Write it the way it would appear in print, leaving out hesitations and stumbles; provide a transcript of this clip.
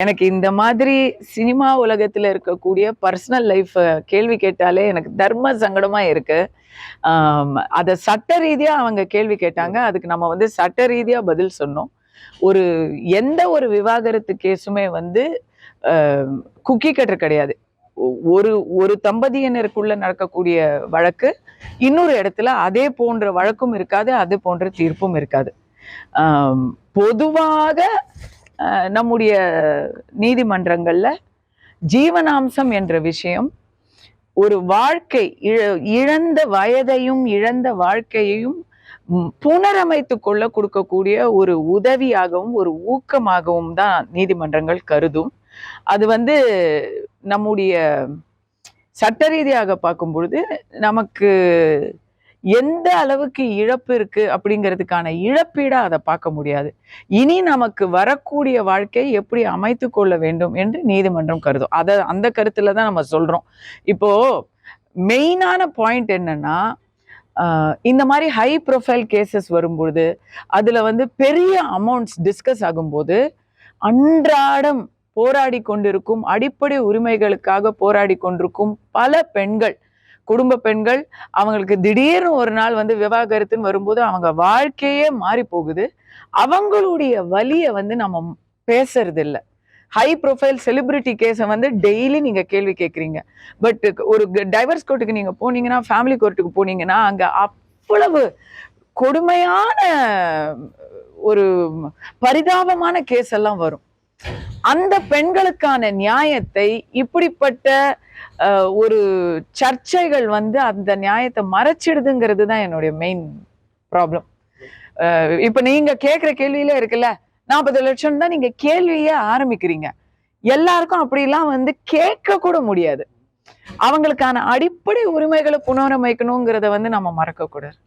எனக்கு இந்த மாதிரி சினிமா உலகத்துல இருக்கக்கூடிய பர்சனல் லைஃப் கேள்வி கேட்டாலே எனக்கு தர்ம சங்கடமா இருக்கு. அத சட்ட ரீதியா அவங்க கேள்வி கேட்டாங்க. அதுக்கு நம்ம வந்து சட்ட ரீதியா பதில் சொன்னோம். ஒரு எந்த ஒரு விவாகரத்து கேஸுமே வந்து அ குக்கி கட்டர் கிடையாது. ஒரு ஒரு தம்பதியினருக்குள்ள நடக்கக்கூடிய வழக்கு, இன்னொரு இடத்துல அதே போன்ற வழக்கும் இருக்காது, அது போன்ற தீர்ப்பும் இருக்காது. பொதுவாக நம்முடைய நீதிமன்றங்கள்ல ஜீவனாம்சம் என்ற விஷயம் ஒரு வாழ்க்கை இழந்த வயதையும் இழந்த வாழ்க்கையையும் புனரமைத்துக் கொள்ள கொடுக்கக்கூடிய ஒரு உதவியாகவும் ஒரு ஊக்கமாகவும் தான் நீதிமன்றங்கள் கருதும். அது வந்து நம்முடைய சட்ட ரீதியாக பார்க்கும் பொழுது நமக்கு எந்த அளவுக்கு இழப்பு இருக்கு அப்படிங்கிறதுக்கான இழப்பீடா அதை பார்க்க முடியாது. இனி நமக்கு வரக்கூடிய வாழ்க்கை எப்படி அமைத்து கொள்ள வேண்டும் என்று நீதிமன்றம் கருதும். அந்த கருத்துல தான் நம்ம சொல்றோம். இப்போ மெயினான பாயிண்ட் என்னன்னா, இந்த மாதிரி ஹை ப்ரொஃபைல் கேசஸ் வரும்பொழுது அதுல வந்து பெரிய அமௌண்ட்ஸ் டிஸ்கஸ் ஆகும்போது அன்றாடம் போராடி கொண்டிருக்கும் அடிப்படை உரிமைகளுக்காக போராடி கொண்டிருக்கும் பல பெண்கள், குடும்ப பெண்கள், அவங்களுக்கு திடீர்னு ஒரு நாள் வந்து விவாகரத்துன்னு வரும்போது அவங்க வாழ்க்கையே மாறி போகுது. அவங்களுடைய வலியை வந்து நம்ம பேசுறது இல்லை. ஹை ப்ரொஃபைல் செலிபிரிட்டி கேஸை வந்து டெய்லி நீங்க கேள்வி கேட்குறீங்க. பட் ஒரு டைவர்ஸ் கோர்ட்டுக்கு நீங்க போனீங்கன்னா, ஃபேமிலி கோர்ட்டுக்கு போனீங்கன்னா அங்க அவ்வளவு கொடுமையான ஒரு பரிதாபமான கேஸ் எல்லாம் வரும். அந்த பெண்களுக்கான நியாயத்தை இப்படிப்பட்ட ஒரு சர்ச்சைகள் வந்து அந்த நியாயத்தை மறைச்சிடுதுங்கிறது தான் என்னுடைய மெயின் ப்ராப்ளம். இப்ப நீங்க கேட்கிற கேள்வியில இருக்குல்ல, 40 லட்சம் தான் நீங்க கேள்வியே ஆரம்பிக்கிறீங்க. எல்லாருக்கும் அப்படிலாம் வந்து கேட்க கூட முடியாது. அவங்களுக்கான அடிப்படை உரிமைகளை புனரமைக்கணுங்கிறத வந்து நம்ம மறக்க கூடாது.